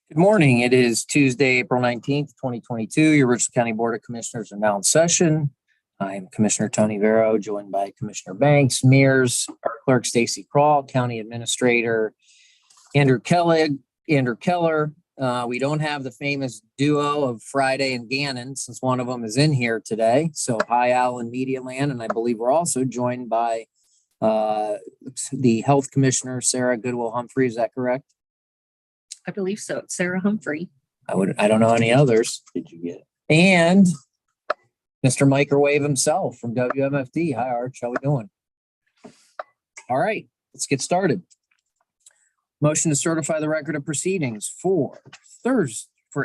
Good morning. It is Tuesday, April 19th, 2022. Your Richland County Board of Commissioners are now in session. I am Commissioner Tony Vero, joined by Commissioner Banks, Mears, our clerk Stacy Crawl, County Administrator Andrew Keller. We don't have the famous duo of Friday and Gannon since one of them is in here today. So hi, Alan Media Land, and I believe we're also joined by the Health Commissioner, Sarah Goodwill Humphrey. Is that correct? I believe so. It's Sarah Humphrey. I don't know any others. Did you get it? And Mr. Microwave himself from WMFD. Hi, Arch. How we doing? All right, let's get started. Motion to certify the record of proceedings for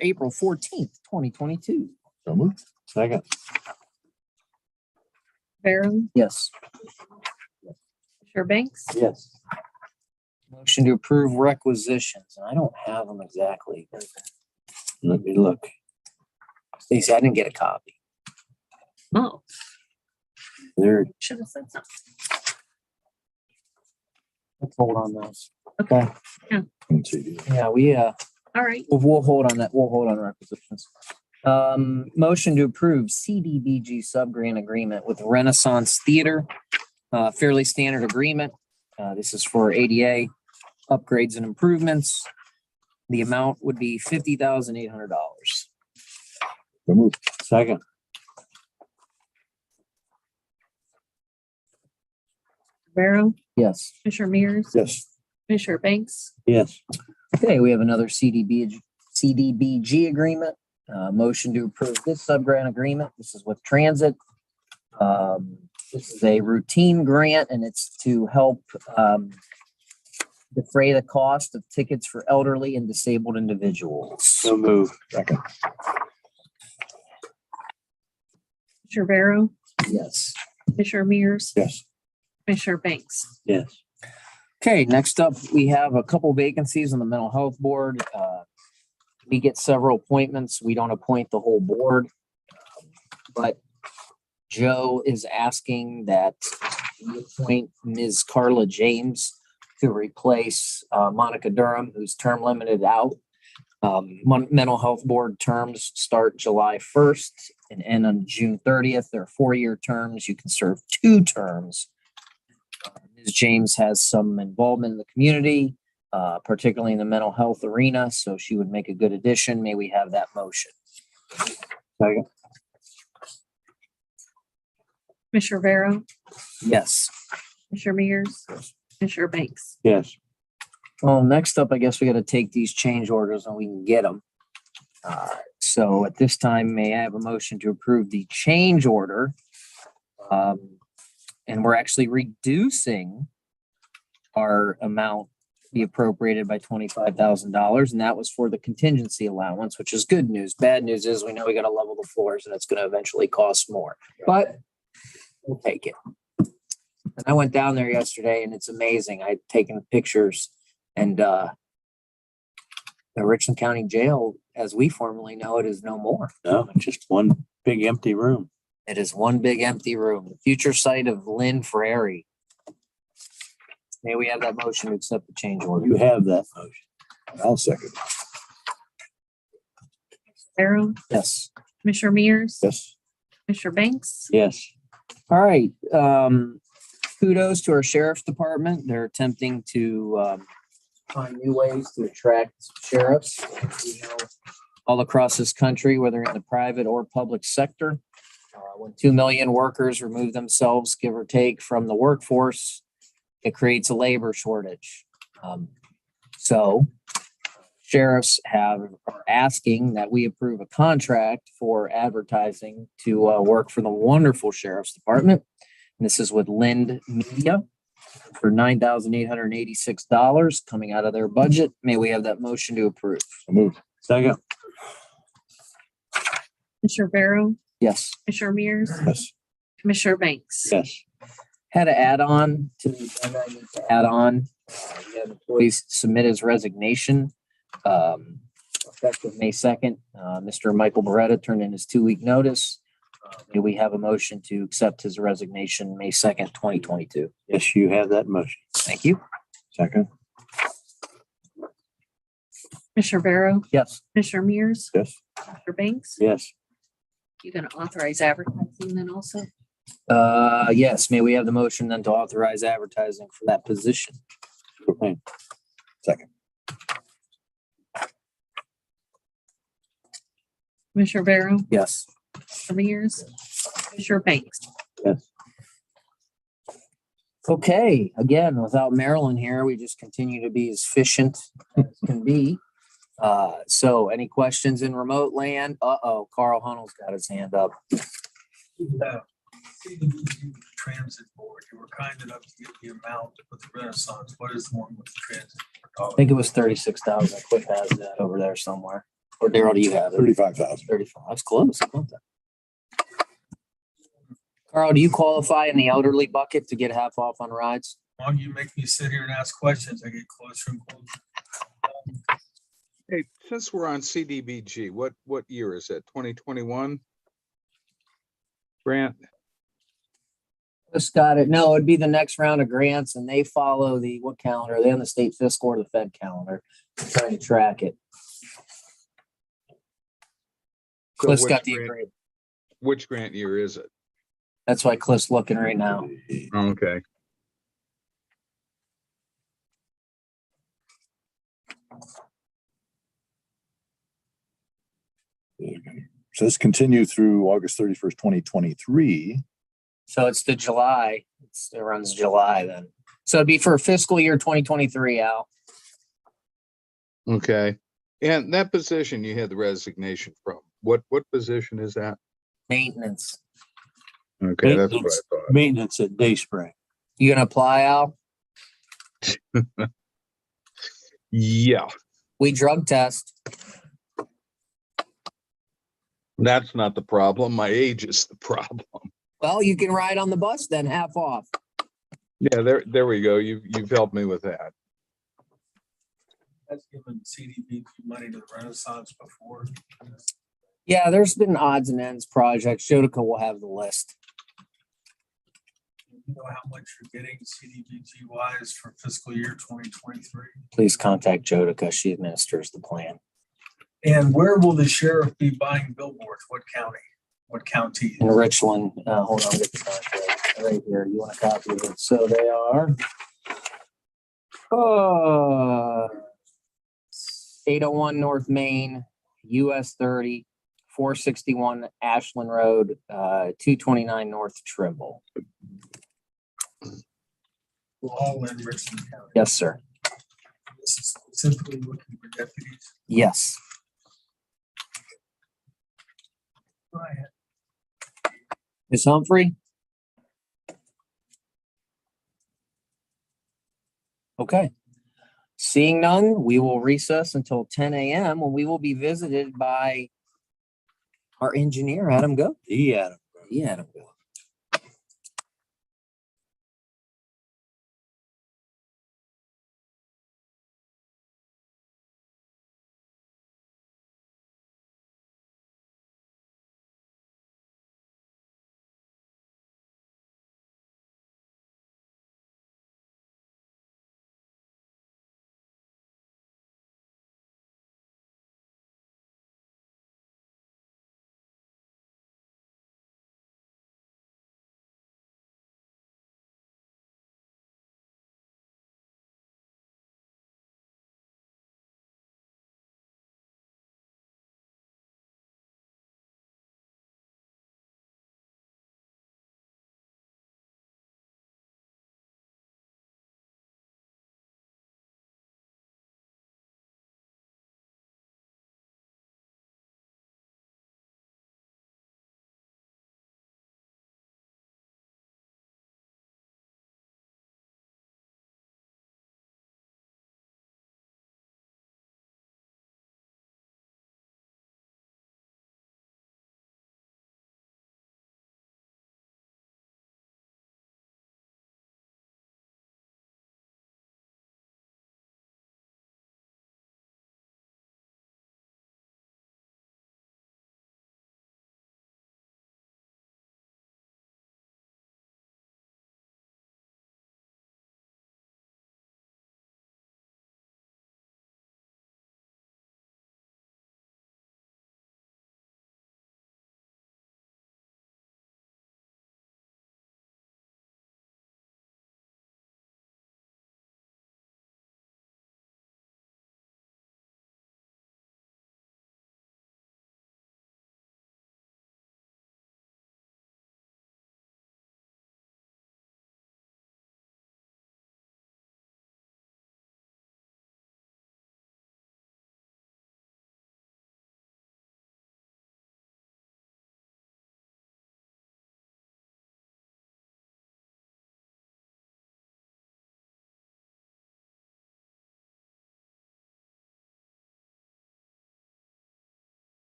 April 14th, 2022. So moved. Second. Vero, Yes. Banks, Yes. Motion to approve requisitions. I don't have them exactly. Let me look. Stacey, I didn't get a copy. Oh, There, should have said something. Let's hold on those. Okay. let's see. Yeah, we All right. we'll hold on that. We'll hold on requisitions. Motion to approve CDBG subgrant agreement with Renaissance Theater. Fairly standard agreement. This is for ADA upgrades and improvements. The amount would be $50,800. So moved. Second. Vero, Yes. Commissioner Mears, Yes. Commissioner Banks, Yes. Okay, we have another CDBG agreement. Motion to approve this subgrant agreement. This is with Transit. This is a routine grant and it's to help defray the cost of tickets for elderly and disabled individuals. So moved. Second. Commissioner Vero, Yes. Commissioner Mears, Yes. Commissioner Banks. Yes. Okay, next up, we have a couple vacancies on the mental health board. We get several appointments. We don't appoint the whole board. But Joe is asking that we appoint Ms. Carla James to replace Monica Durham, who's term limited out. Mental health board terms start July 1st and end on June 30th. They're 4-year terms. You can serve 2 terms. Ms. James has some involvement in the community, particularly in the mental health arena, so she would make a good addition. May we have that motion? Second. Commissioner Vero, Yes. Commissioner Mears, Commissioner Banks. Yes. Well, next up, I guess we got to take these change orders and we can get them. So at this time, may I have a motion to approve the change order? And we're actually reducing our amount be appropriated by $25,000, and that was for the contingency allowance, which is good news. Bad news is we know we got to level the floors, and it's going to eventually cost more, but we'll take it. And I went down there yesterday, and it's amazing. I'd taken pictures, and the Richland County Jail, as we formerly know it, is no more. No, it's just one big empty room. It is one big empty room. The future site of Lynn Frary. May we have that motion to accept the change order? You have that motion. I'll second. Vero, Yes. Commissioner Mears, Yes. Commissioner Banks. Yes. All right. Kudos to our sheriff's department. They're attempting to find new ways to attract sheriffs, you know, all across this country, whether in the private or public sector. When 2 million workers remove themselves, give or take, from the workforce, it creates a labor shortage. So sheriffs are asking that we approve a contract for advertising to work for the wonderful sheriff's department. And this is with Lind Media for $9,886 coming out of their budget. May we have that motion to approve? So moved. Second. Commissioner Vero, Yes. Commissioner Mears, Yes. Commissioner Banks. Yes. Had to add on to the agenda. I need to add on. We have employees submit his resignation effective May 2nd. Mr. Michael Beretta turned in his 2-week notice. May we have a motion to accept his resignation May 2nd, 2022? Yes, you have that motion. Thank you. Second. Commissioner Barrow, Yes. Commissioner Mears, Yes. Commissioner Banks. Yes. You gonna authorize advertising then also? Yes, may we have the motion then to authorize advertising for that position? Sure thing. Second. Commissioner Barrow, Yes. Commissioner Mears, Commissioner Banks. Yes. Okay, again, without Marilyn here, we just continue to be as efficient as can be. So any questions in remote land? Uh-oh, Carl Hunnell's got his hand up. CDBG Transit Board, you were kind enough to give the amount with the Renaissance. What is the one with the transit? I think it was 36,000. Cliff has that over there somewhere. Or Daryl, do you have it? 35,000. 35. That's close. Wasn't it? Carl, do you qualify in the elderly bucket to get half off on rides? Why don't you make me sit here and ask questions? I get closer and closer. Hey, since we're on CDBG, what year is that? 2021? Grant? Just got it. No, it'd be the next round of grants and they follow the, what calendar? They on the state fiscal or the Fed calendar, trying to track it. So Cliff's which got the grant- agreement. Which grant year is it? That's why Cliff's looking right now. Okay. Says continue through August 31st, 2023. So it's the July. It runs July then. So it'd be for fiscal year 2023, Al. Okay. And that position you had the resignation from, what position is that? Maintenance. Okay, that's what I Maintenance. thought. Maintenance at Dayspring. You gonna apply, Al? Yeah, We drug test. that's not the problem. My age is the problem. Well, you can ride on the bus then, half off. Yeah, there we go. You've helped me with that. Has given CDBG money to the Renaissance before. Yeah, there's been odds and ends projects. Jodica will have the list. You know how much you're getting CDBG wise for fiscal year 2023? Please contact Jodica. She administers the plan. And where will the sheriff be buying billboards? What county? What county? In Richland, hold on, get the contract right here. You want a copy of it? So they are. 801 North Main, US 30, 461 Ashland Road, 229 North Trimble. All in Richland County. Yes, sir. This is specifically looking for deputies. Yes. Go ahead. Ms. Humphrey? Okay. Seeing none, we will recess until 10 a.m. when we will be visited by our engineer, Adam Go. Yeah. Yeah, Adam Go.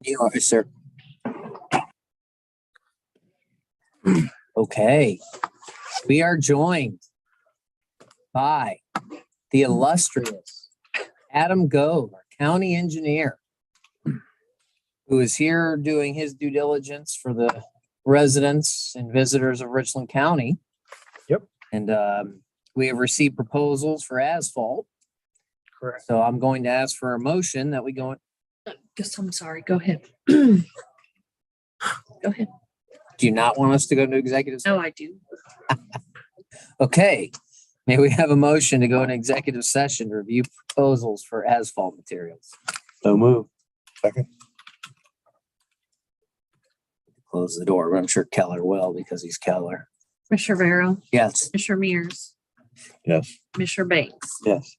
You are, sir. Okay, we are joined by the illustrious Adam Gove, our county engineer, who is here doing his due diligence for the residents and visitors of Richland County. Yep. And we have received proposals for asphalt. Correct. So I'm going to ask for a motion that we go, Guess I'm sorry. Go ahead. Go ahead. do you not want us to go into executive? No, I do. Okay, may we have a motion to go into executive session to review proposals for asphalt materials? So move. Second. Close the door, but I'm sure Keller will because he's Keller. Commissioner Barrow, Yes. Commissioner Mears, Yes. Commissioner Banks. Yes.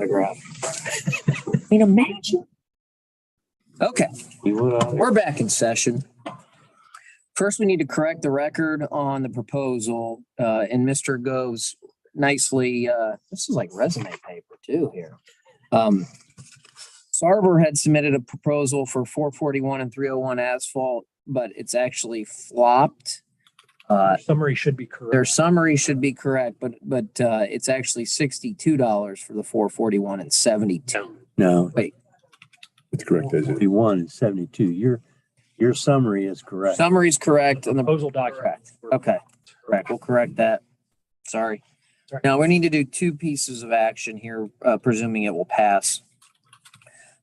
autograph. I mean, imagine. Okay, He would have. we're back in session. First, we need to correct the record on the proposal, and Mr. Goves nicely, this is like resume paper too here. Sarver had submitted a proposal for 441 and 301 asphalt, but it's actually flopped. Summary should be correct. Their summary should be correct, but it's actually $62 for the 441 and 72. No, It's correct, is it? 41 and 72. Your summary is correct. Summary's correct and the Proposal document. correct. Okay, correct. We'll correct that. Sorry. Sorry. Now we need to do two pieces of action here, presuming it will pass.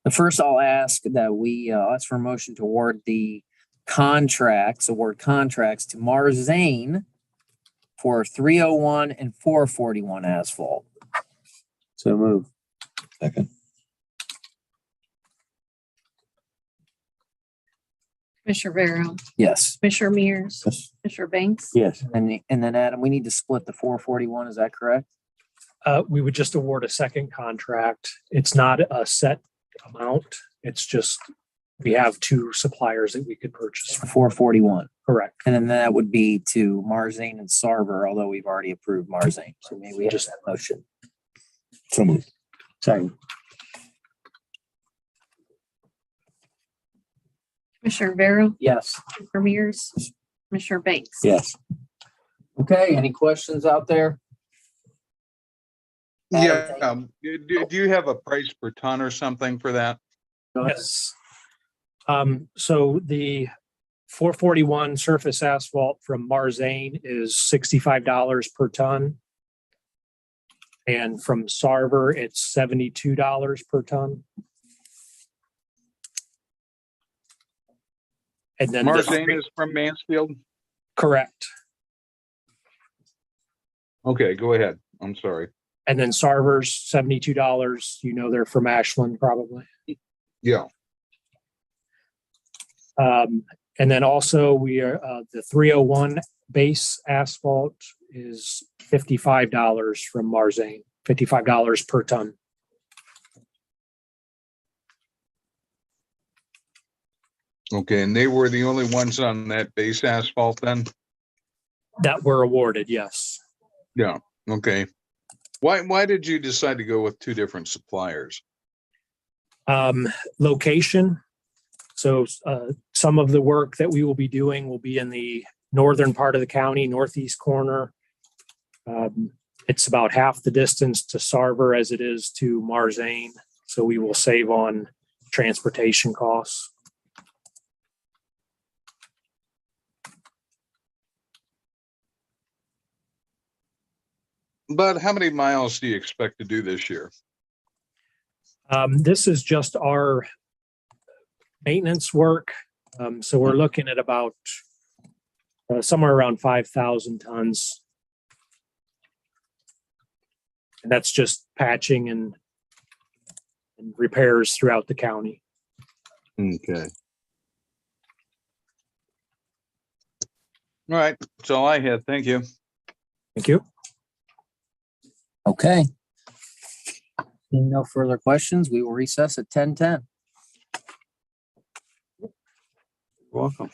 The first, I'll ask that I'll ask for a motion to award contracts to Marzane for 301 and 441 asphalt. So move. Second. Commissioner Vero, Yes. Commissioner Mears, Yes. Commissioner Banks. Yes. And then Adam, we need to split the 441. Is that correct? We would just award a second contract. It's not a set amount. It's just, we have two suppliers that we could purchase. 441. Correct. And then that would be to Marzane and Sarver, although we've already approved Marzane. So maybe we have Just- that motion. So moved. Second. Commissioner Vero, Yes. Commissioner Mears, Commissioner Banks. Yes. Okay, any questions out there? Yeah, do you have a price per ton or something for that? Go ahead. Yes. So the 441 surface asphalt from Marzane is $65 per ton. And from Sarver, it's $72 per ton. And then Marzane is from Mansfield? correct. Okay, go ahead. I'm sorry. And then Sarver's $72. You know, they're from Ashland probably. Yeah, And then also we are, the 301 base asphalt is $55 from Marzane, $55 per ton. okay, and they were the only ones on that base asphalt then? That were awarded, yes. Yeah, okay. Why did you decide to go with two different suppliers? Location. So some of the work that we will be doing will be in the northern part of the county, northeast corner. It's about half the distance to Sarver as it is to Marzane. So we will save on transportation costs. But how many miles do you expect to do this year? This is just our maintenance work. So we're looking at about somewhere around 5,000 tons. And that's just patching and repairs throughout the county. Okay. All right, that's all I had. Thank you. Thank you. Okay. Seeing no further questions, we will recess at 10:10. Welcome.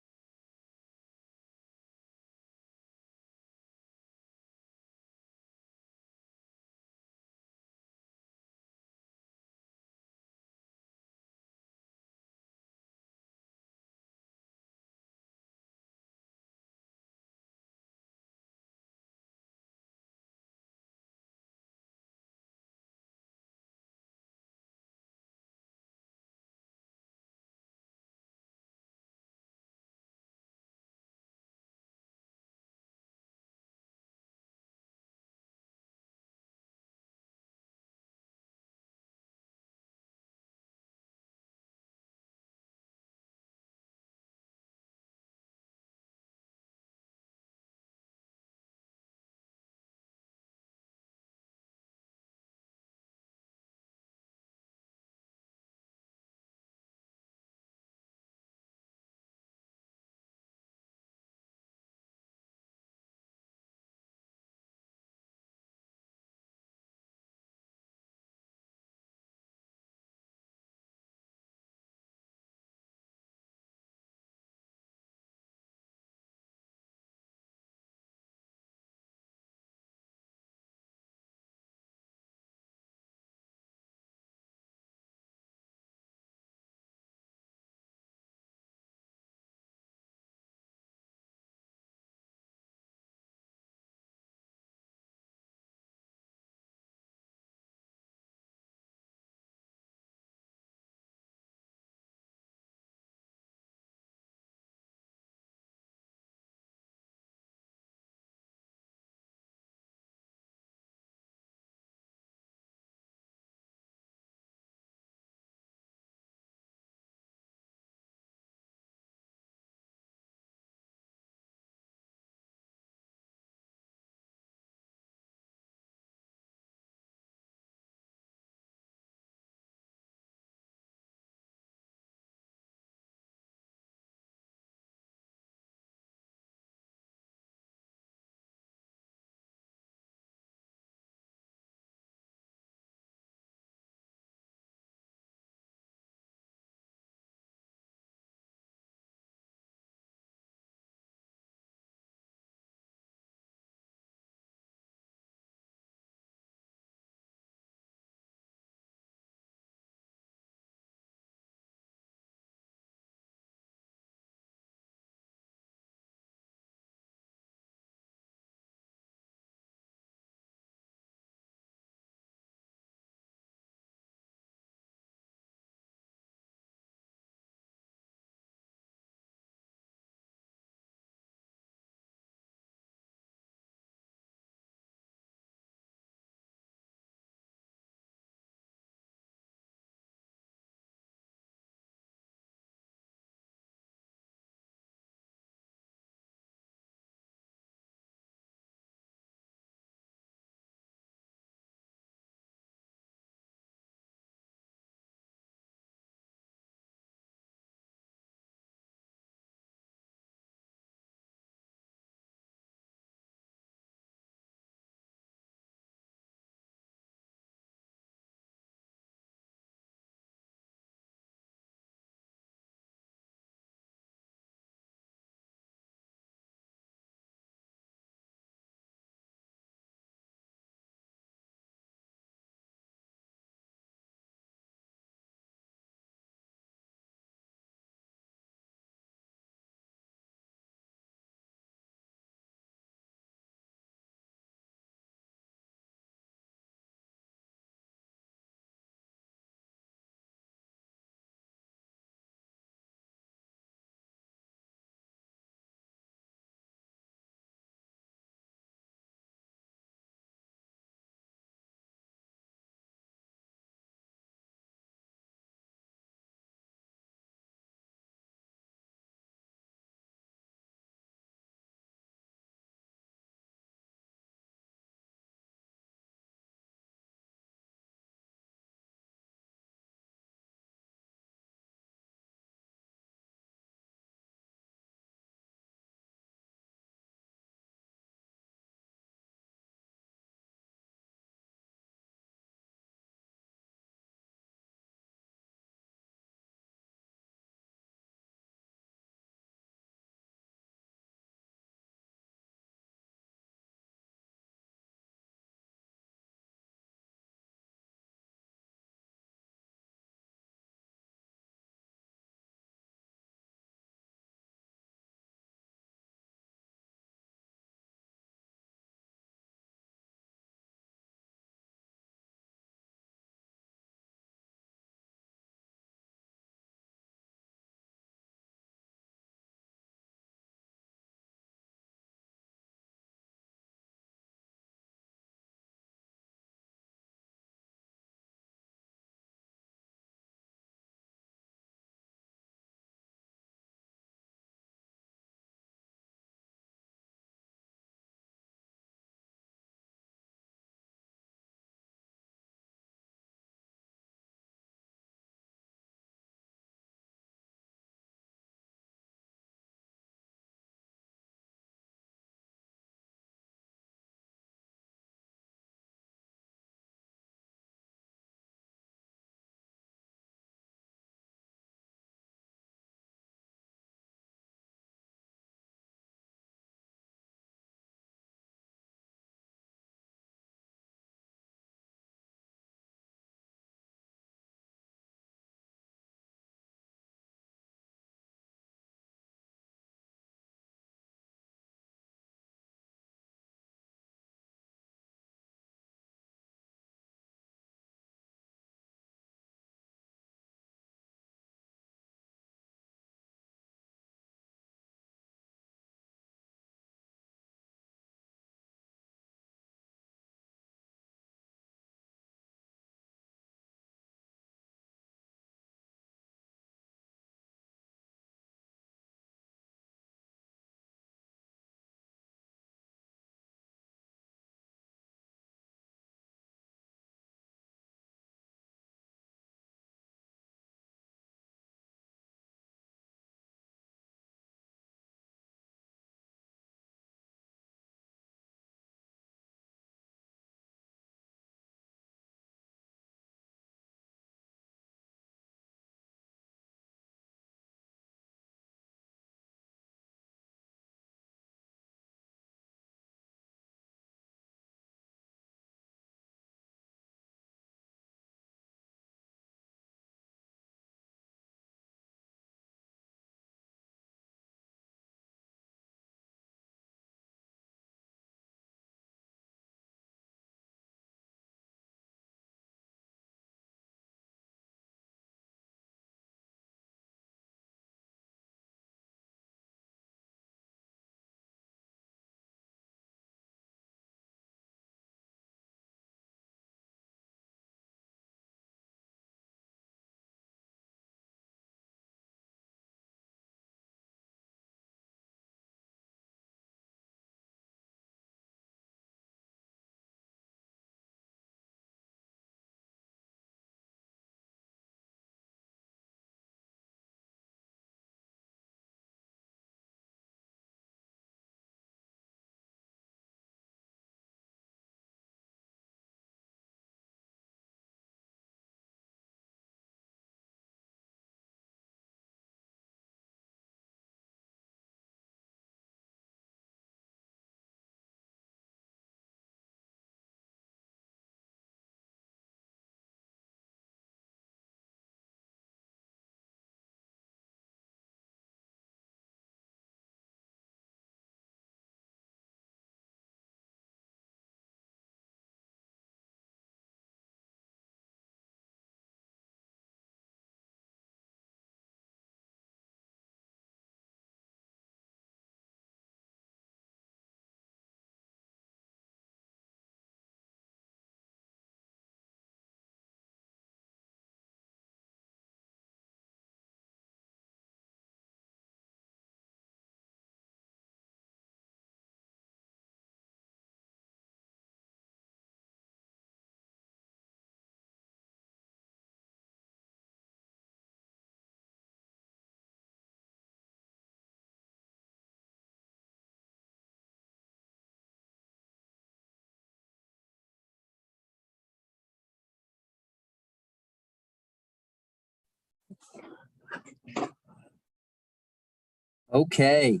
Okay,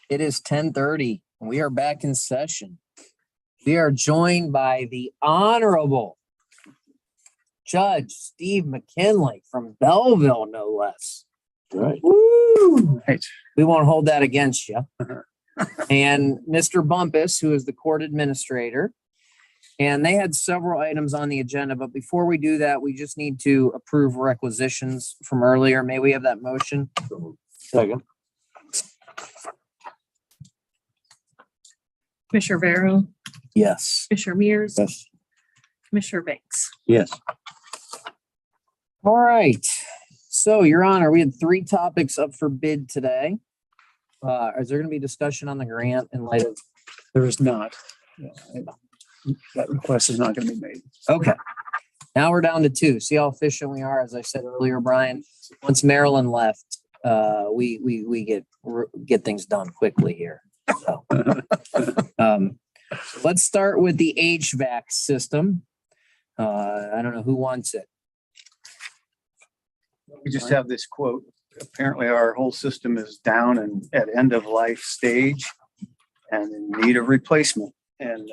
it is 10:30. We are back in session. We are joined by the Honorable Judge Steve McKinley from Belleville, no less. Right. Woo! We won't hold that against you. And Mr. Bumpus, who is the court administrator. And they had several items on the agenda, but before we do that, we just need to approve requisitions from earlier. May we have that motion? Second. Commissioner Vero, Yes. Commissioner Mears, Yes. Commissioner Banks. Yes. All right. So, Your Honor, we had 3 topics up for bid today. Is there going to be discussion on the grant in light of? There is not. That request is not going to be made. Okay. Now we're down to 2. See how efficient we are. As I said earlier, Brian, once Marilyn left, we get things done quickly here. So, let's start with the HVAC system. I don't know who wants it. We just have this quote. Apparently our whole system is down and at end of life stage and in need of replacement. And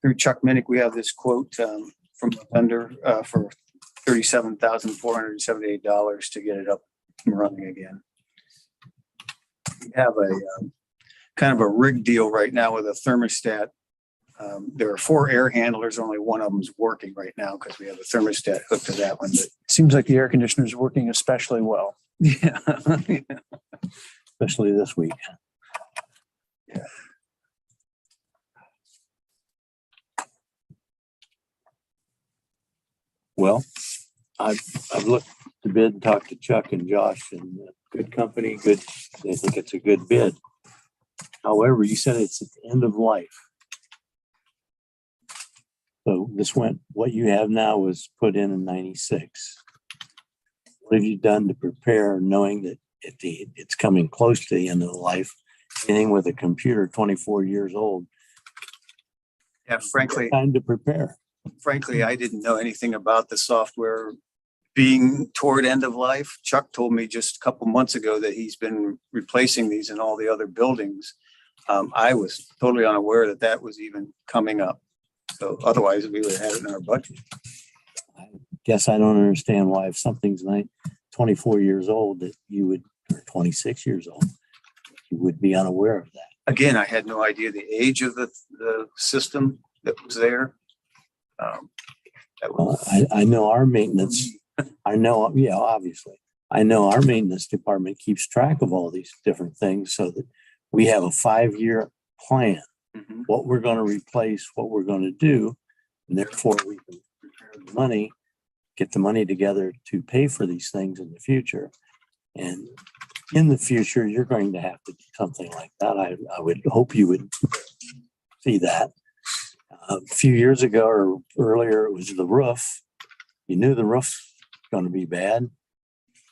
through Chuck Minnick, we have this quote from the vendor for $37,478 to get it up and running again. We have a kind of a rig deal right now with a thermostat. There are 4 air handlers, only one of them is working right now because we have a thermostat hooked to that one. But Seems like the air conditioner is working especially well. yeah, Especially this week. Well, I've looked to bid and talked to Chuck and Josh and good company, good. They think it's a good bid. However, you said it's at the end of life. So what you have now was put in 96. What have you done to prepare knowing that it's coming close to the end of the life? Anything with a computer 24 years old, yeah. Frankly, time to prepare. I didn't know anything about the software being toward end of life. Chuck told me just a couple months ago that he's been replacing these in all the other buildings. I was totally unaware that that was even coming up. So otherwise we would have had it in our budget. Guess I don't understand why if something's 24 years old that you would, or 26 years old, you would be unaware of that. Again, I had no idea the age of the system that was there. That was, I know our maintenance, obviously. I know our maintenance department keeps track of all these different things so that we have a 5-year plan, what we're going to replace, what we're going to do. And therefore we can prepare the money, get the money together to pay for these things in the future. And in the future, you're going to have to do something like that. I would hope you would see that. A few years ago or earlier, it was the roof. You knew the roof's going to be bad,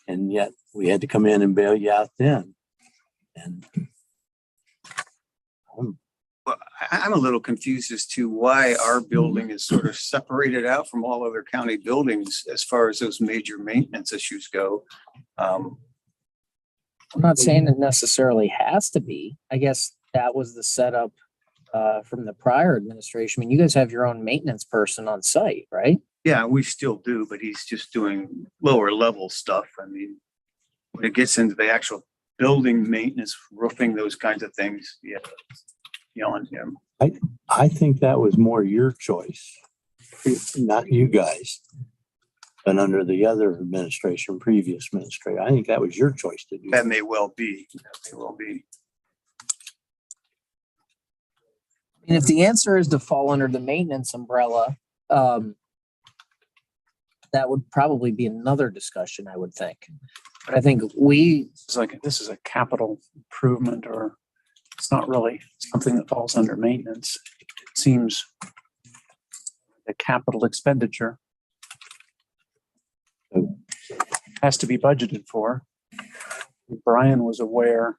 and yet we had to come in and bail you out then. And well, I'm a little confused as to why our building is sort of separated out from all other county buildings as far as those major maintenance issues go. I'm not saying it necessarily has to be. I guess that was the setup from the prior administration. I mean, you guys have your own maintenance person on site, right? Yeah, we still do, but he's just doing lower level stuff. I mean, when it gets into the actual building maintenance, roofing, those kinds of things, yeah, yelling at him. I think that was more your choice, not you guys, than under the other administration, previous administrator. I think that was your choice to do. That may well be. That may well be. And if the answer is to fall under the maintenance umbrella, that would probably be another discussion, I would think. But I think It's like, this is a capital improvement, or it's not really something that falls under maintenance. It seems a capital expenditure has to be budgeted for. Brian was aware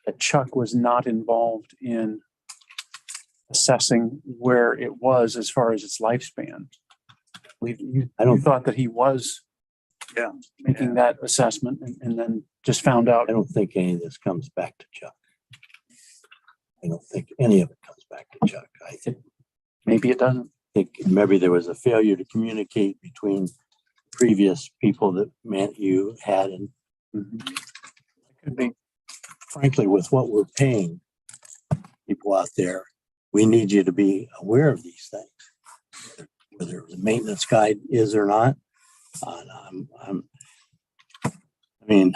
that Chuck was not involved in assessing where it was as far as its lifespan. You I don't- thought that he was making that assessment and then just found out. I don't think any of this comes back to Chuck. I don't think any of it comes back to Chuck. I Maybe it doesn't. think maybe there was a failure to communicate between previous people that meant you had, and Could be. frankly, with what we're paying people out there, we need you to be aware of these things, whether the maintenance guide is or not. I mean,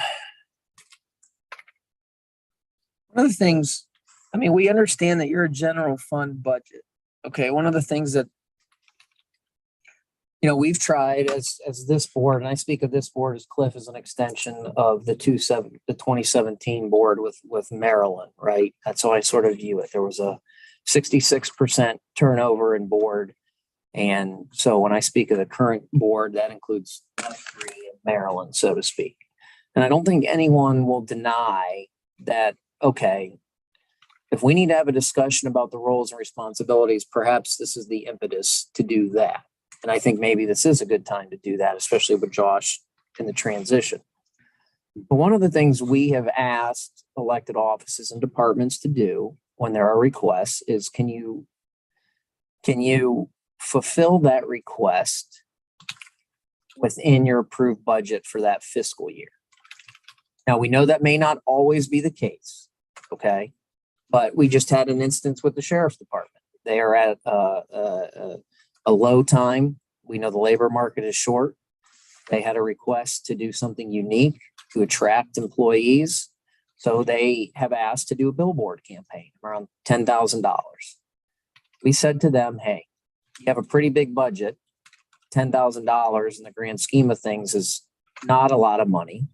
One of the things, I mean, we understand that you're a general fund budget. Okay, one of the things that, you know, we've tried as this board, and I speak of this board as Cliff is an extension of the 2017 board with Maryland, right? That's how I sort of view it. There was a 66% turnover in board. And so when I speak of the current board, that includes Maryland, so to speak. And I don't think anyone will deny that, okay, if we need to have a discussion about the roles and responsibilities, perhaps this is the impetus to do that. And I think maybe this is a good time to do that, especially with Josh in the transition. But one of the things we have asked elected offices and departments to do when there are requests is, can you fulfill that request within your approved budget for that fiscal year? Now, we know that may not always be the case, okay? But we just had an instance with the sheriff's department. They are at a low time. We know the labor market is short. They had a request to do something unique to attract employees. So they have asked to do a billboard campaign around $10,000. We said to them, hey, you have a pretty big budget. $10,000 in the grand scheme of things is not a lot of money.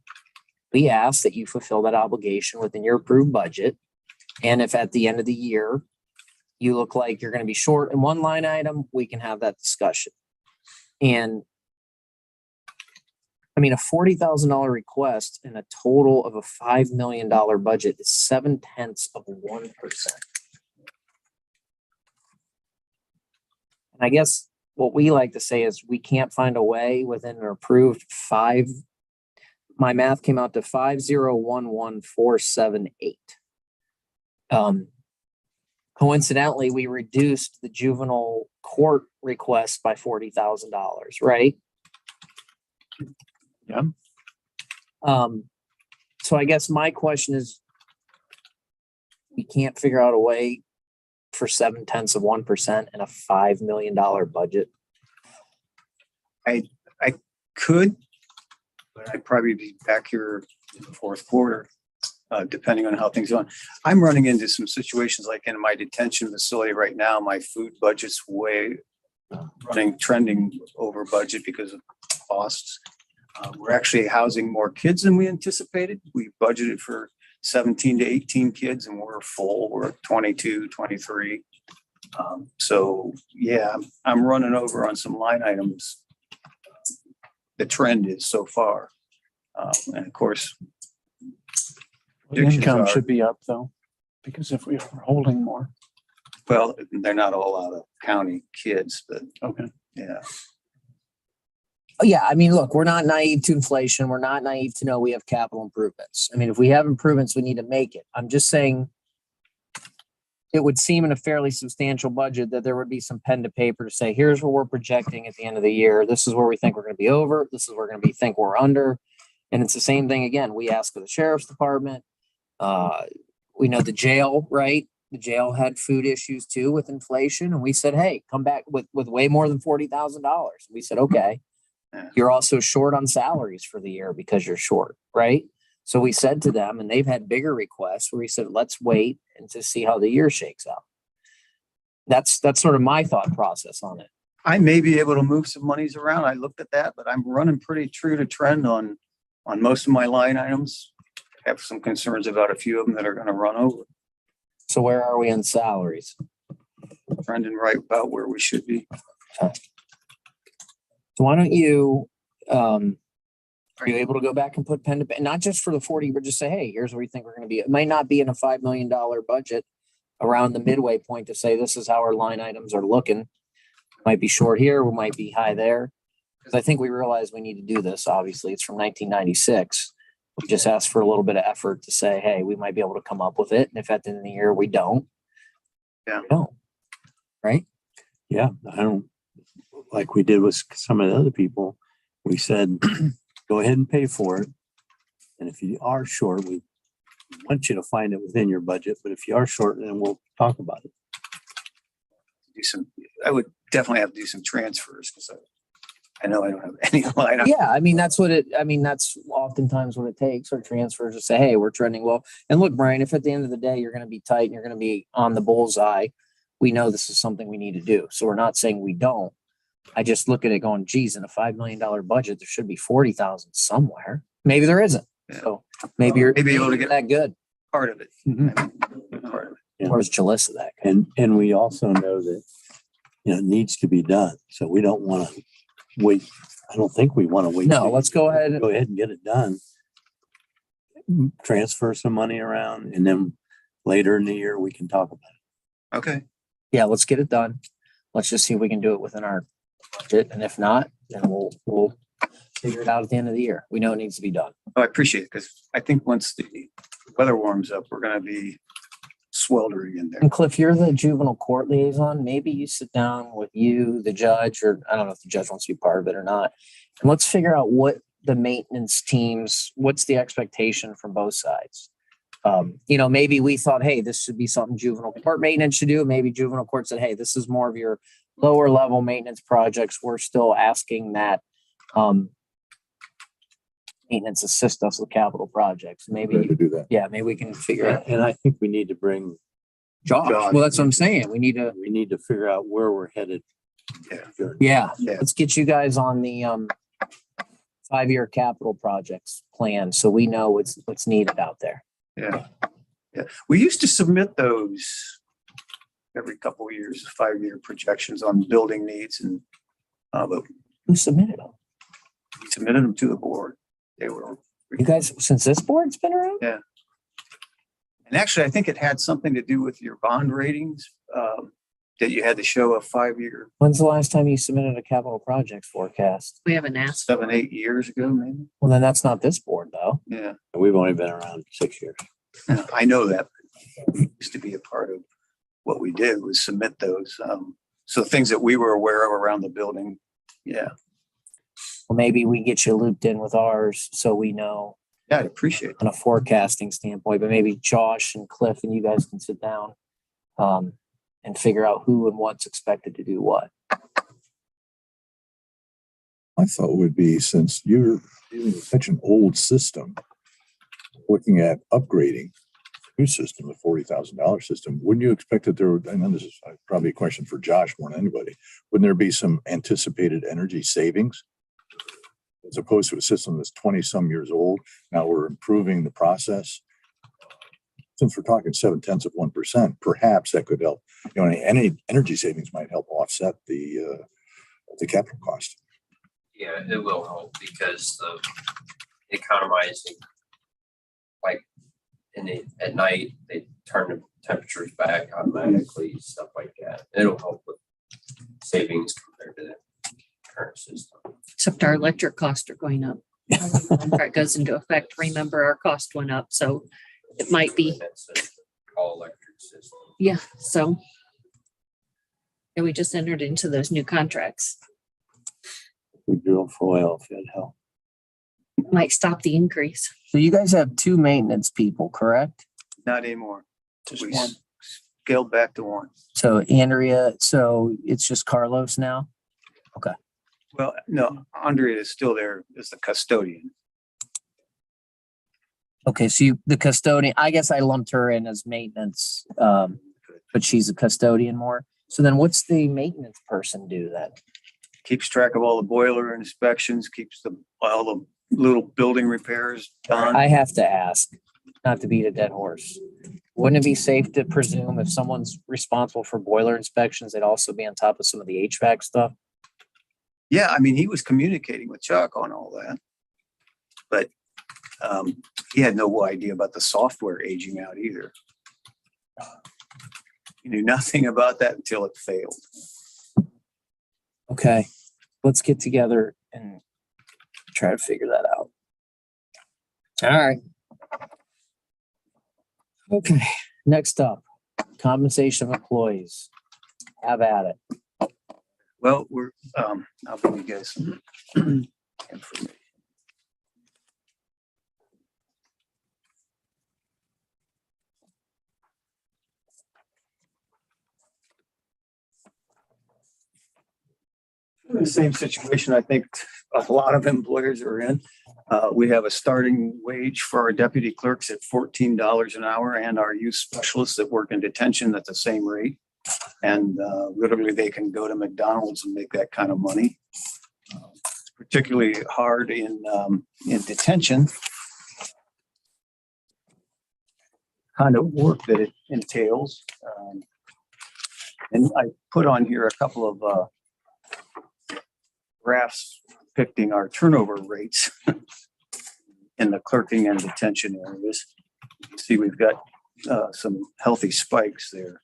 We ask that you fulfill that obligation within your approved budget. And if at the end of the year, you look like you're going to be short in one line item, we can have that discussion. And I mean, a $40,000 request and a total of a $5 million budget is 0.7%. And I guess what we like to say is we can't find a way within an approved my math came out to 5011478. Coincidentally, we reduced the juvenile court request by $40,000, right? Yeah. So I guess my question is, we can't figure out a way for 0.7% and a $5 million budget. I could, but I'd probably be back here in the fourth quarter, depending on how things go. I'm running into some situations like in my detention facility right now, my food budget's trending over budget because of costs. We're actually housing more kids than we anticipated. We budgeted for 17 to 18 kids and we're full. We're at 22, 23. So yeah, I'm running over on some line items. The trend is so far. And of course, predictions Income are- should be up though, because if we're holding more. well, they're not all out of county kids, but Okay. yeah. Yeah, I mean, look, we're not naive to inflation. We're not naive to know we have capital improvements. I mean, if we have improvements, we need to make it. I'm just saying it would seem in a fairly substantial budget that there would be some pen to paper to say, here's what we're projecting at the end of the year. This is where we think we're going to be over. This is where we're going to think we're under. And it's the same thing again. We ask of the sheriff's department. We know the jail, right? The jail had food issues too with inflation. And we said, hey, come back with way more than $40,000. We said, okay. You're also short on salaries for the year because you're short, right? So we said to them, and they've had bigger requests where we said, let's wait and to see how the year shakes out. That's sort of my thought process on it. I may be able to move some monies around. I looked at that, but I'm running pretty true to trend on most of my line items. I have some concerns about a few of them that are going to run over. So where are we on salaries? Trending right about where we should be. So why don't you, are you able to go back and put pen to pen, not just for the 40, but just say, hey, here's where we think we're going to be. It might not be in a $5 million budget around the midway point to say, this is how our line items are looking. Might be short here, we might be high there. Because I think we realize we need to do this. Obviously, it's from 1996. We just asked for a little bit of effort to say, hey, we might be able to come up with it. And if at the end of the year we don't, Yeah. we don't. Right? Yeah, I don't, like we did with some of the other people, we said, go ahead and pay for it. And if you are short, we want you to find it within your budget, but if you are short, then we'll talk about it. I would definitely have to do some transfers because I know I don't have any line. Yeah, I mean, that's oftentimes what it takes, or transfers to say, hey, we're trending well. And look, Brian, if at the end of the day you're going to be tight and you're going to be on the bullseye, we know this is something we need to do. So we're not saying we don't. I just look at it going, geez, in a $5 million budget, there should be 40,000 somewhere. Maybe there isn't. Yeah. So maybe you're Maybe able to get that good. part of it. Mhm. Part of it. Yeah. Or is Jalissa that good? And we also know that, it needs to be done. So we don't want to wait. I don't think we want to wait. No, let's go ahead. Go ahead and get it done. Transfer some money around and then later in the year, we can talk about Okay. Yeah, let's get it done. Let's just see if we can do it within our budget. And if not, then we'll figure it out at the end of the year. We know it needs to be done. Oh, I appreciate it because I think once the weather warms up, we're going to be sweltering in there. And Cliff, you're the juvenile court liaison. Maybe you sit down with you, the judge, or I don't know if the judge wants to be part of it or not. And let's figure out what the maintenance teams, what's the expectation from both sides? Maybe we thought, hey, this should be something juvenile court maintenance should do. Maybe juvenile court said, hey, this is more of your lower level maintenance projects. We're still asking that maintenance assist us with capital projects. Ready Maybe, to do that. yeah, maybe we can figure it. out. And I think we need to bring, Josh. Josh. Well, that's what I'm saying. We need to, we need to figure out where we're headed. Yeah. yeah, Yeah. let's get you guys on the 5-year capital projects plan so we know what's needed out there. Yeah. Yeah. We used to submit those every couple of years, 5-year projections on building needs and but Who submitted them? we submitted them to the board. They were, You guys, since this board's been around? and actually, I think it had something to do with your bond ratings, that you had to show a 5-year, When's the last time you submitted a capital projects forecast? We haven't asked. 7-8 years ago, maybe. Well, then that's not this board though. Yeah. We've only been around 6 years. I know that. It used to be a part of what we did was submit those. So things that we were aware of around the building. Yeah. Well, maybe we get you looped in with ours so we know Yeah, I'd appreciate on a forecasting standpoint, but maybe Josh and Cliff and you guys can sit down and figure out who and what's expected to do what. I thought would be, since you're dealing with such an old system, looking at upgrading new system, the $40,000 system, wouldn't you expect that there would, I know this is probably a question for Josh more than anybody, wouldn't there be some anticipated energy savings? As opposed to a system that's 20 some years old, now we're improving the process. Since we're talking 0.7%, perhaps that could help. Any energy savings might help offset the capital cost. Yeah, it will help because the economizing, like at night, they turn the temperatures back automatically, stuff like that. It'll help with savings compared to the current system. Except our electric costs are going up. Contract goes into effect. Remember, our cost went up, so it might be, That's an all electric system. yeah, so. And we just entered into those new contracts. We drill for oil if it help. Might stop the increase. So you guys have 2 maintenance people, correct? Not anymore. Just We one. scaled back to one. So Andrea, so it's just Carlos now? Well, no, Andrea is still there as the custodian. Okay, so the custodian, I guess I lumped her in as maintenance, but she's a custodian more. So then what's the maintenance person do then? Keeps track of all the boiler inspections, keeps all the little building repairs done. I have to ask, not to beat a dead horse. Wouldn't it be safe to presume if someone's responsible for boiler inspections, they'd also be on top of some of the HVAC stuff? Yeah, I mean, he was communicating with Chuck on all that. But he had no idea about the software aging out either. He knew nothing about that until it failed. Okay, let's get together. and try to figure that out. All right. Okay, next up, compensation of employees. Have at it. Well, I'll give you guys some information. The same situation I think a lot of employers are in. We have a starting wage for our deputy clerks at $14 an hour and our youth specialists that work in detention at the same rate. And literally they can go to McDonald's and make that kind of money. It's particularly hard in detention. Kind of work that it entails. And I put on here a couple of graphs depicting our turnover rates in the clerking and detention areas. You can see we've got some healthy spikes there.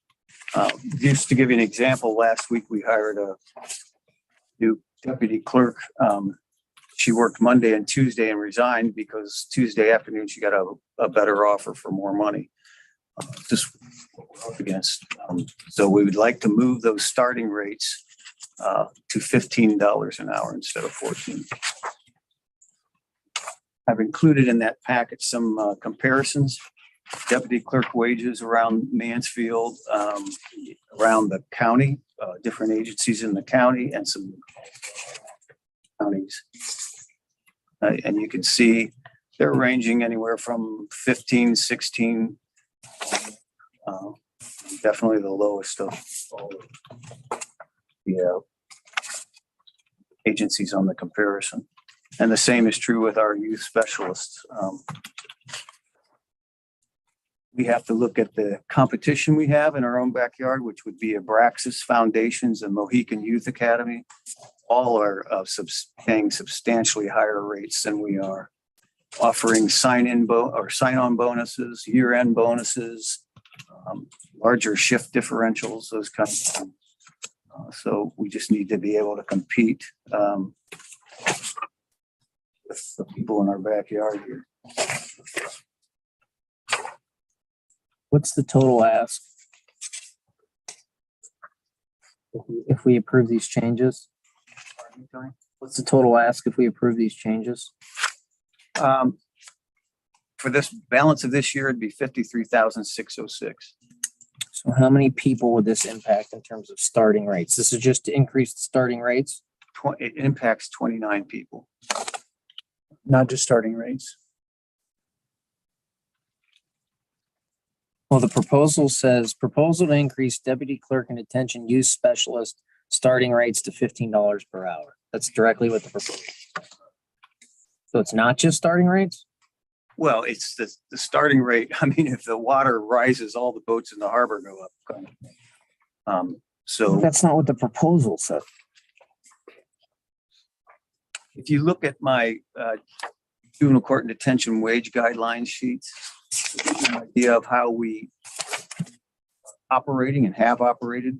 Just to give you an example, last week we hired a new deputy clerk. She worked Monday and Tuesday and resigned because Tuesday afternoon she got a better offer for more money. Just what we're up against. So we would like to move those starting rates to $15 an hour instead of $14. I've included in that package some comparisons. Deputy clerk wages around Mansfield, around the county, different agencies in the county and some counties. And you can see they're ranging anywhere from 15, 16, definitely the lowest of all the agencies on the comparison. And the same is true with our youth specialists. We have to look at the competition we have in our own backyard, which would be Abraxas Foundations and Mohican Youth Academy. All are paying substantially higher rates than we are, offering sign-on bonuses, year-end bonuses, larger shift differentials, those kinds of things. So we just need to be able to compete with the people in our backyard here. What's the total ask? If we approve these changes? What's the total ask if we approve these changes? For this balance of this year, it'd be 53,606. So how many people would this impact in terms of starting rates? This is just to increase the starting rates? It impacts 29 people. Not just starting rates. Well, the proposal says proposal to increase deputy clerk and detention youth specialist starting rates to $15 per hour. That's directly what the proposal. So it's not just starting rates? Well, it's the starting rate. I mean, if the water rises, all the boats in the harbor go up. Kind of thing. So That's not what the proposal said. if you look at my juvenile court and detention wage guidelines sheets, an idea of how we operating and have operated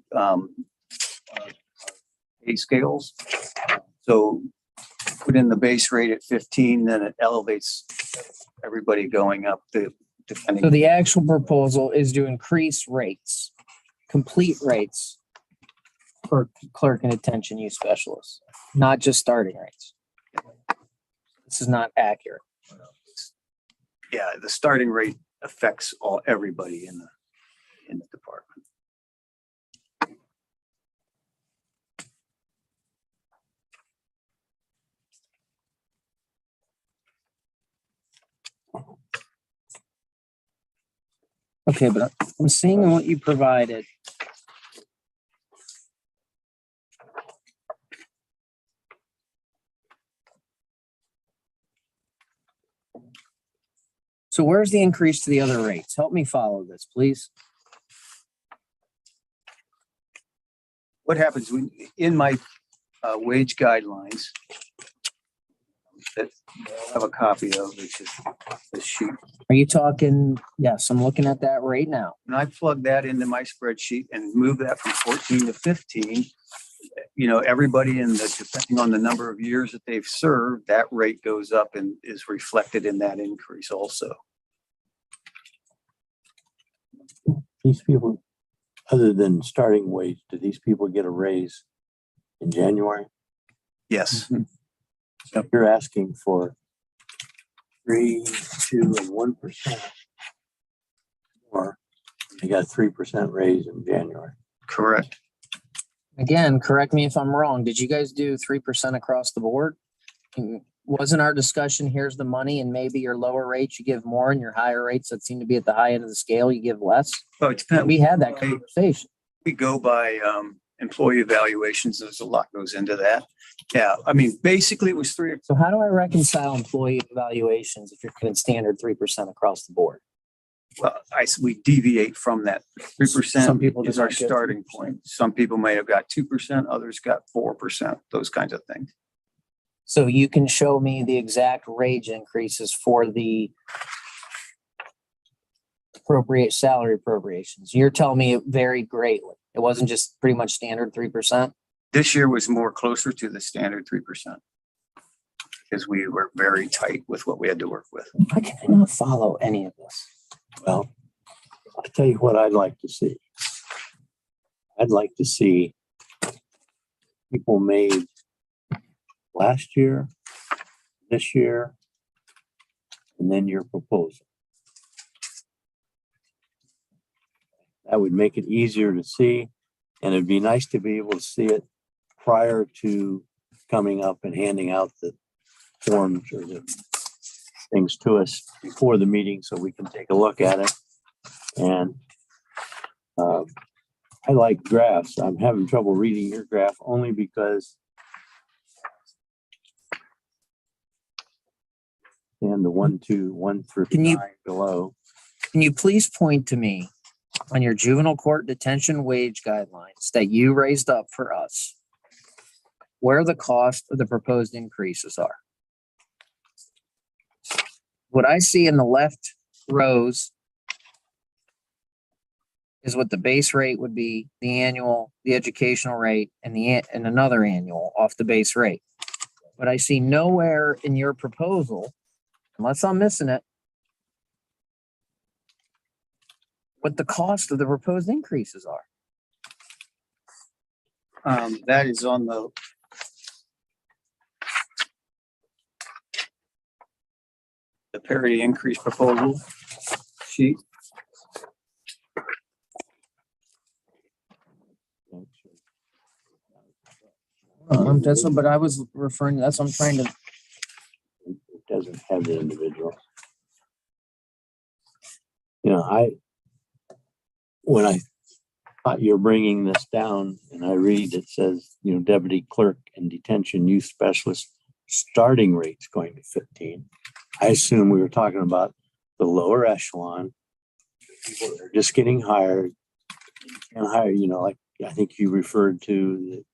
pay scales. So put in the base rate at 15, then it elevates everybody going up depending. So the actual proposal is to increase rates, complete rates for clerk and detention youth specialists, not just starting rates. This is not accurate. Yeah, the starting rate affects everybody in the department. Okay, but I'm seeing what you provided. So where's the increase to the other rates? Help me follow this, please. What happens in my wage guidelines that I have a copy of, which is this sheet. Are you talking? Yes, I'm looking at that right now. And I plug that into my spreadsheet and move that from 14 to 15. you know, everybody in the, depending on the number of years that they've served, that rate goes up and is reflected in that increase also. These people, other than starting wage, do these people get a raise in January? Yes, You're asking for 3, 2, and 1%. Or you got a 3% raise in January. correct. Again, correct me if I'm wrong. Did you guys do 3% across the board? Wasn't our discussion, here's the money and maybe your lower rates you give more and your higher rates that seem to be at the high end of the scale, you give less? Well, it depends. We had that conversation. We go by employee evaluations. There's a lot goes into that. Yeah, I mean, basically it was 3. So how do I reconcile employee evaluations if you're giving standard 3% across the board? Well, we deviate from that. 3% Some people is do our not get starting point. Some people may have got 2%, others got 4%, those kinds of things. So you can show me the exact wage increases for the salary appropriations. You're telling me it varied greatly. It wasn't just pretty much standard 3%. This year was more closer to the standard 3% because we were very tight with what we had to work with. I cannot follow any of this. Well, I'll tell you what I'd like to see. I'd like to see people made last year, this year, and then your proposal. That would make it easier to see, and it'd be nice to be able to see it prior to coming up and handing out the forms or the things to us before the meeting so we can take a look at it. And I like graphs. I'm having trouble reading your graph only because and the 1 through Can you- 9 below. Can you please point to me on your juvenile court detention wage guidelines that you raised up for us where the cost of the proposed increases are? What I see in the left rows is what the base rate would be, the annual, the educational rate, and and another annual off the base rate. But I see nowhere in your proposal, unless I'm missing it, what the cost of the proposed increases are. That is on the parity increase proposal sheet. That's what, but I was referring, that's what I'm trying to, It doesn't have the individual. You know, when I thought you're bringing this down and I read, it says, you know, deputy clerk and detention youth specialist starting rate's going to 15. I assume we were talking about the lower echelon. People that are just getting hired and hire, you know, like I think you referred to the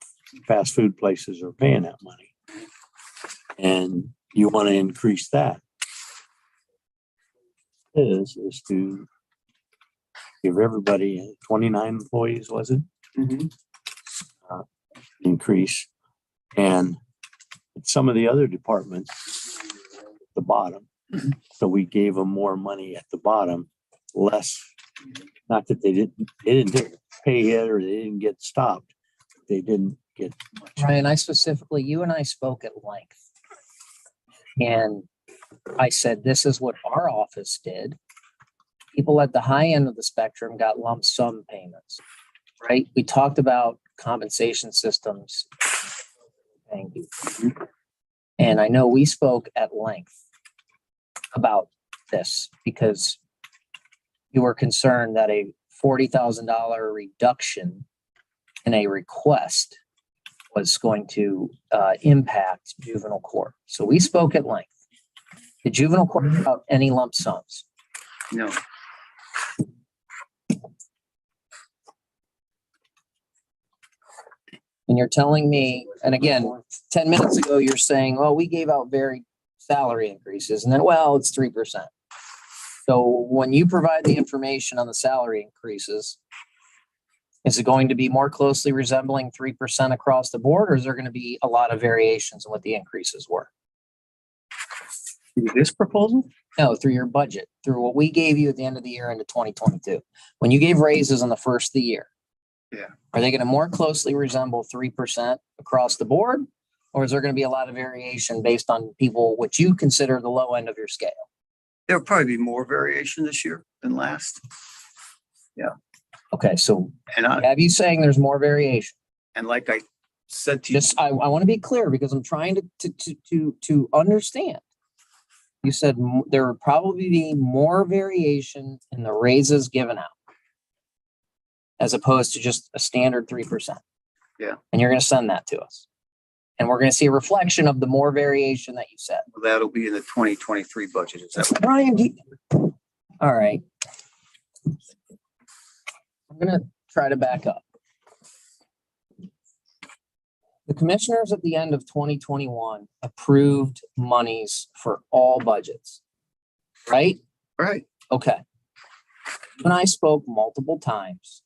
fast food places are paying that money. And you want to increase that. Is to give everybody 29 employees, was it? Increase. And some of the other departments, the bottom. So we gave them more money at the bottom, less, not that they didn't pay it or they didn't get stopped. They didn't get much. Ryan, you and I spoke at length. And I said, this is what our office did. People at the high end of the spectrum got lump sum payments, right? We talked about compensation systems. Thank you. And I know we spoke at length about this because you were concerned that a $40,000 reduction in a request was going to impact juvenile court. So we spoke at length. Did juvenile court about any lump sums? No. And you're telling me, and again, 10 minutes ago, you're saying, well, we gave out varied salary increases and then, well, it's 3%. So when you provide the information on the salary increases, Is it going to be more closely resembling 3% across the board, or is there going to be a lot of variations in what the increases were? This proposal? No, through your budget, through what we gave you at the end of the year into 2022. When you gave raises on the first of the year. Yeah. Are they going to more closely resemble 3% across the board? Or is there going to be a lot of variation based on people, what you consider the low end of your scale? There'll probably be more variation this year than last. Okay, so And have you saying there's more variation? like I said to you, Just, I want to be clear because I'm trying to understand. You said there would probably be more variation in the raises given out as opposed to just a standard 3%. Yeah. And you're going to send that to us. And we're going to see a reflection of the more variation that you said. that'll be in the 2023 budget. Is that Brian, all right. I'm going to try to back up. The commissioners at the end of 2021 approved monies for all budgets, right? right? Okay. You and I spoke multiple times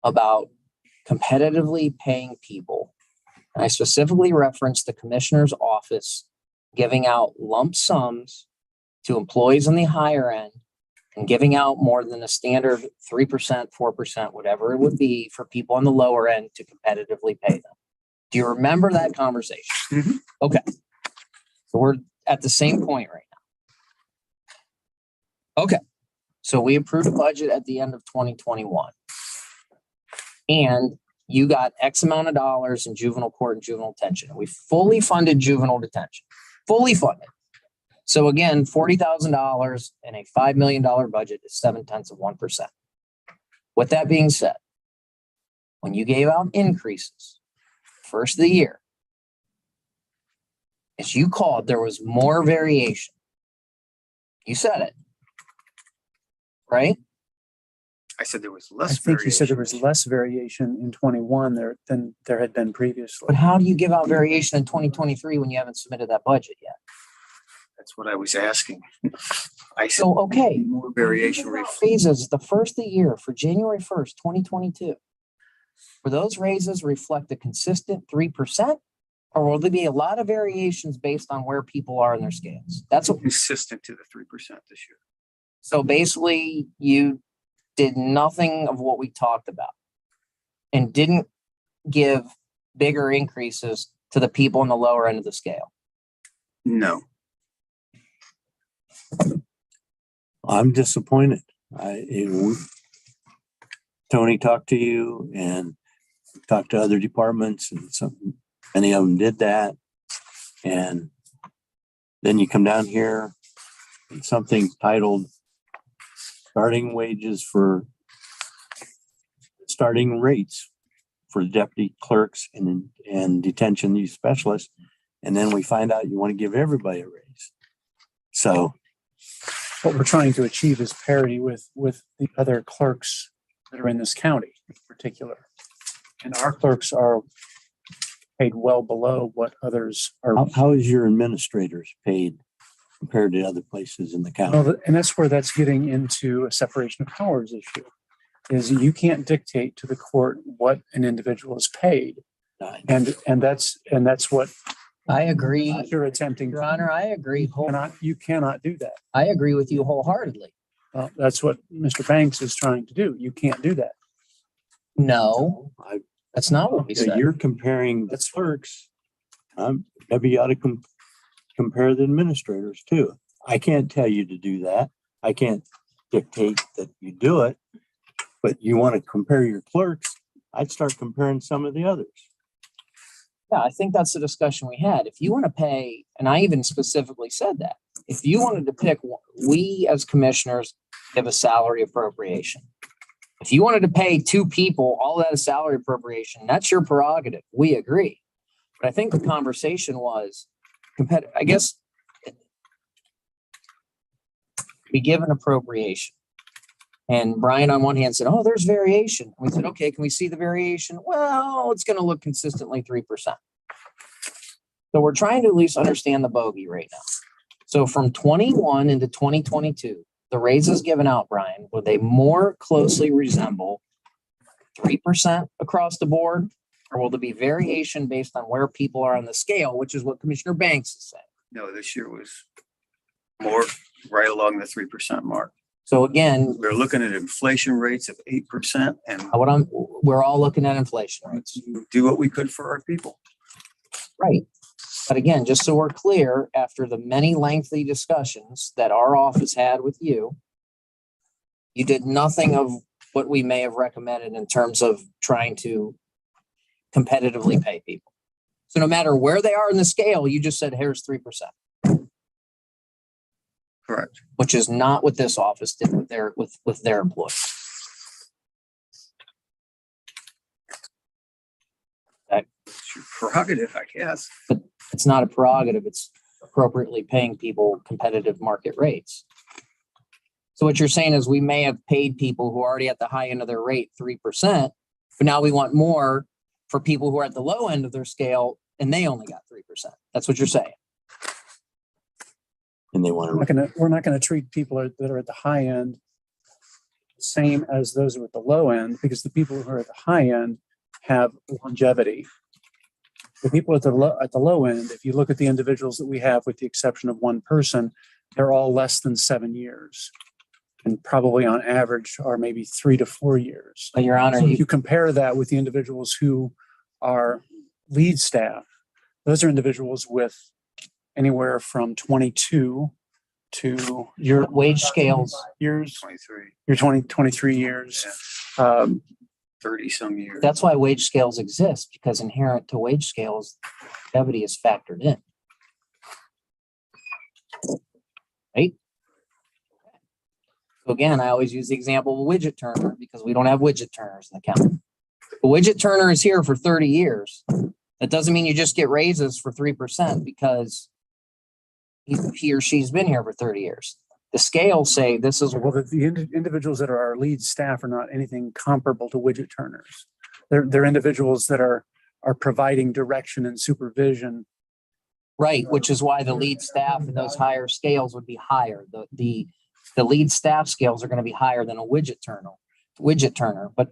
about competitively paying people. And I specifically referenced the commissioner's office giving out lump sums to employees on the higher end and giving out more than a standard 3%, 4%, whatever it would be for people on the lower end to competitively pay them. Do you remember that conversation? Mhm. Okay. So we're at the same point right now. Okay. So we approved a budget at the end of 2021. And you got X amount of dollars in juvenile court and juvenile detention. We fully funded juvenile detention, fully funded. So again, $40,000 in a $5 million budget is 0.7%. With that being said, when you gave out increases first of the year, as you called, there was more variation. You said it, right? I said there was I less think you said there variation. was less variation in 21 there than there had been previously. But how do you give out variation in 2023 when you haven't submitted that budget yet? That's what I was asking. I said So, okay. more variation. Raises the first of the year for January 1st, 2022. Will those raises reflect a consistent 3%? Or will there be a lot of variations based on where people are in their scales? That's what, Consistent to the 3% this year. so basically you did nothing of what we talked about and didn't give bigger increases to the people on the lower end of the scale. No. I'm disappointed. Tony talked to you and talked to other departments and many of them did that. And then you come down here and something titled starting wages for starting rates for deputy clerks and detention use specialists. And then we find out you want to give everybody a raise. So What we're trying to achieve is parity with the other clerks that are in this county in particular. And our clerks are paid well below what others are. how is your administrators paid compared to other places in the county? Well, and that's where that's getting into a separation of powers issue. Is you can't dictate to the court what an individual is paid. And that's what I agree. you're attempting. Your Honor, I agree. You cannot do that. I agree with you wholeheartedly. That's what Mr. Banks is trying to do. You can't do that. No, that's not what we said. You're comparing the clerks. Maybe you ought to compare the administrators too. I can't tell you to do that. I can't dictate that you do it, but you want to compare your clerks. I'd start comparing some of the others. Yeah, I think that's the discussion we had. If you want to pay, and I even specifically said that, if you wanted to pick, we as commissioners have a salary appropriation. If you wanted to pay two people, all that is salary appropriation, that's your prerogative. We agree. But I think the conversation was competitive. I guess we give an appropriation. And Brian on one hand said, oh, there's variation. We said, okay, can we see the variation? Well, it's going to look consistently 3%. So we're trying to at least understand the bogey right now. So from 21 into 2022, the raises given out, Brian, would they more closely resemble 3% across the board? Or will there be variation based on where people are on the scale, which is what Commissioner Banks is saying? No, this year was more right along the 3% mark. So again, We're looking at inflation rates of 8% and we're all looking at inflation rates. do what we could for our people. Right. But again, just so we're clear, after the many lengthy discussions that our office had with you, you did nothing of what we may have recommended in terms of trying to competitively pay people. So no matter where they are in the scale, you just said, here's 3%, Correct. which is not what this office did with their employees. It's your prerogative, I guess. It's not a prerogative. It's appropriately paying people competitive market rates. So what you're saying is we may have paid people who are already at the high end of their rate 3%, but now we want more for people who are at the low end of their scale and they only got 3%. That's what you're saying. And they want to, We're not gonna treat people that are at the high end same as those who are at the low end, because the people who are at the high end have longevity. The people at the low end, if you look at the individuals that we have, with the exception of one person, they're all less than 7 years. And probably on average are maybe 3 to 4 years. But Your Honor, So if you compare that with the individuals who are lead staff, those are individuals with anywhere from 22 to your wage scales, years, 23, your 23 years. 30 some years. that's why wage scales exist, because inherent to wage scales, longevity is factored in. Right? So again, I always use the example of a widget turner because we don't have widget turners in the county. A widget turner is here for 30 years. That doesn't mean you just get raises for 3% because he or she's been here for 30 years. The scales say this is Well, the individuals that are our lead staff are not anything comparable to widget turners. They're individuals that are providing direction and supervision. right, which is why the lead staff in those higher scales would be higher. The lead staff scales are going to be higher than a widget turner, but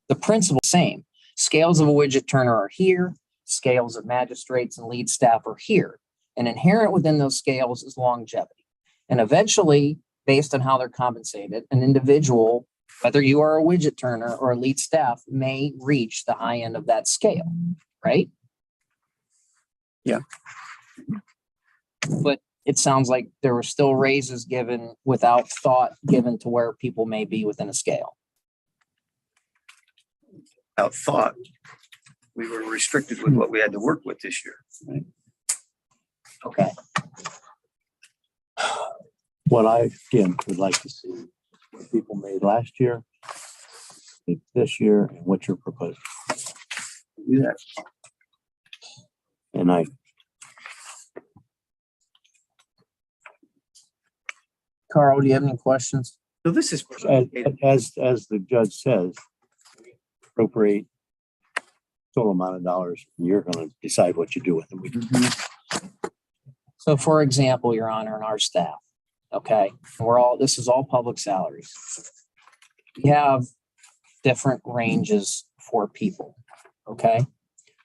the principle is the same. Scales of a widget turner are here, scales of magistrates and lead staff are here. And inherent within those scales is longevity. And eventually, based on how they're compensated, an individual, whether you are a widget turner or a lead staff, may reach the high end of that scale, right? Yeah. But it sounds like there were still raises given without thought given to where people may be within a scale. Without thought, we were restricted with what we had to work with this year. Right? Okay. what I, again, would like to see what people made last year, this year, and what you're proposing. Do that. And Carl, do you have any questions? So this is. as the judge says, appropriate total amount of dollars, you're going to decide what you do with them. So for example, Your Honor, in our staff, okay, this is all public salaries. We have different ranges for people, okay?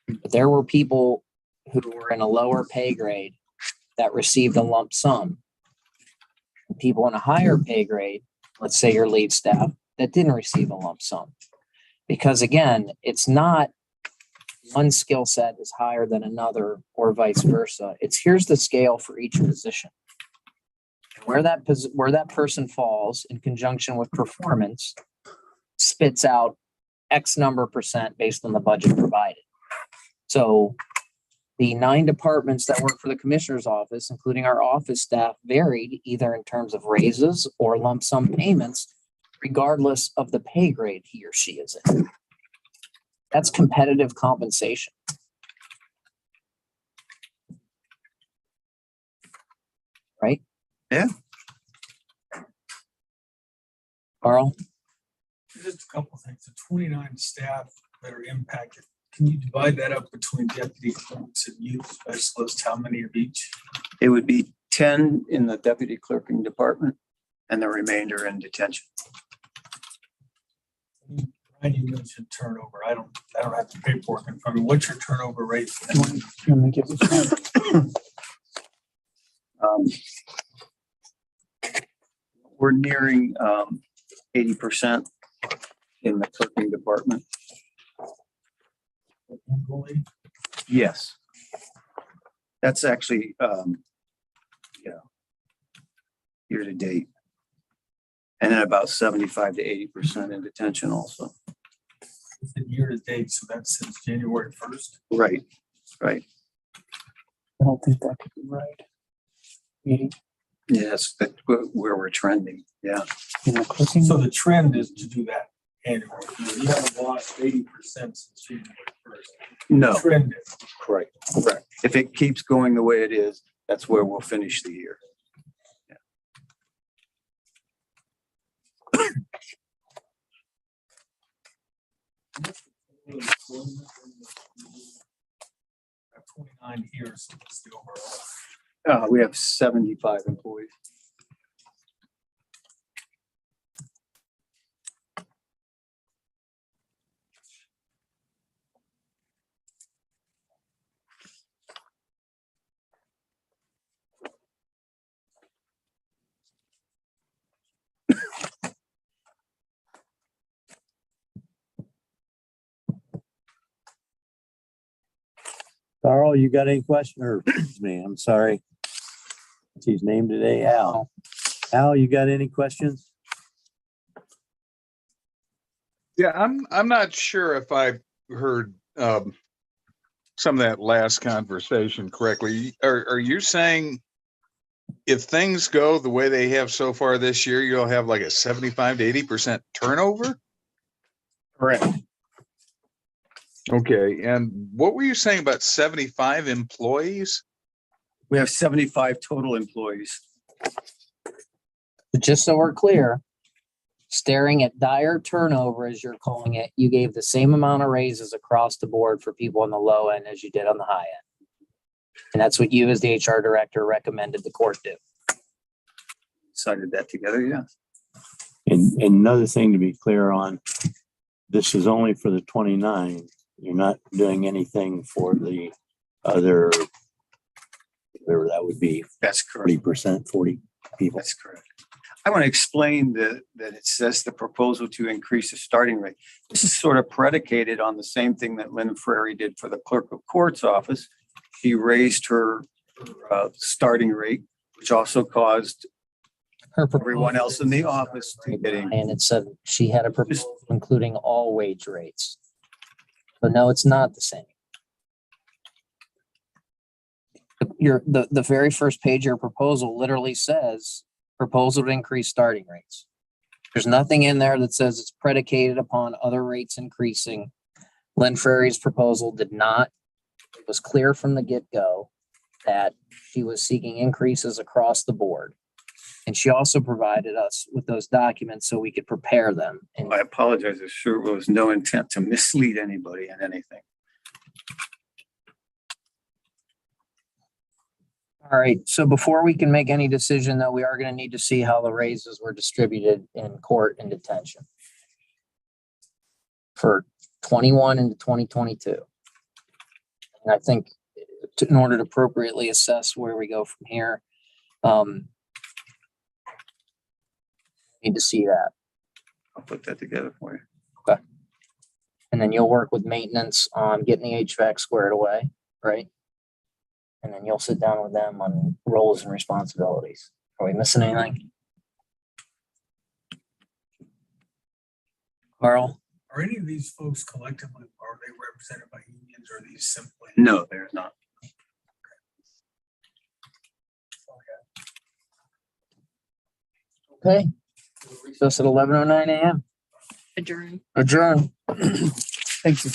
But there were people who were in a lower pay grade that received a lump sum. And people in a higher pay grade, let's say your lead staff, that didn't receive a lump sum. Because again, it's not one skill set is higher than another or vice versa. It's here's the scale for each position. Where that person falls in conjunction with performance spits out X number percent based on the budget provided. So the 9 departments that work for the commissioner's office, including our office staff, varied either in terms of raises or lump sum payments, regardless of the pay grade he or she is in. That's competitive compensation. Right? Yeah. Carl? Just a couple of things. The 29 staff that are impacted, can you divide that up between deputy clerks and youth specialists? How many of each? It would be 10 in the deputy clerking department and the remainder in detention. Brian, And you mentioned turnover. I don't have the paperwork in front of me. What's your turnover rate? You want me to give this one? We're nearing 80% in the clerking department. Yes. That's actually, year to date. And then about 75 to 80% in detention also. It's a year to date, so that's since January 1st. Right, right. I don't think that could be right. Meeting Yes, that's where we're trending. Yeah. in the clicking. So the trend is to do that annually. You haven't lost 80% since January 1st. No, The trend is. correct. If it keeps going the way it is, that's where we'll finish the year. I have 29 here, so what's the overall? We have 75 employees. Carl, you got any question or excuse me, I'm sorry. What's his name today? Al. Al, you got any questions? Yeah, I'm not sure if I heard some of that last conversation correctly. Are you saying if things go the way they have so far this year, you'll have like a 75 to 80% turnover? Correct. Okay, and what were you saying about 75 employees? We have 75 total employees. But just so we're clear, staring at dire turnover, as you're calling it, you gave the same amount of raises across the board for people on the low end as you did on the high end. And that's what you as the HR director recommended the court do. Decided that together, yeah. And another thing to be clear on, this is only for the 29. You're not doing anything for the other, whatever that would be, That's correct. 40%, 40 people. That's correct. I want to explain that it says the proposal to increase the starting rate. This is sort of predicated on the same thing that Lynn Frary did for the clerk of court's office. She raised her starting rate, which also caused Her everyone else in the office to get in. And it said she had a proposal including all wage rates. But no, it's not the same. The very first page of your proposal literally says proposal to increase starting rates. There's nothing in there that says it's predicated upon other rates increasing. Lynn Frary's proposal did not. It was clear from the get-go that she was seeking increases across the board. And she also provided us with those documents so we could prepare them. And I apologize. There sure was no intent to mislead anybody in anything. all right, so before we can make any decision, though, we are going to need to see how the raises were distributed in court and detention for 21 into 2022. And I think in order to appropriately assess where we go from here, need to see that. I'll put that together for you. And then you'll work with maintenance on getting the HVAC squared away, right? And then you'll sit down with them on roles and responsibilities. Are we missing anything? Carl? Are any of these folks collectively, are they represented by unions or are these simply? No, there's not. Okay. Recess at 11:09 a.m. Adjourn. Adjourn. Thank you.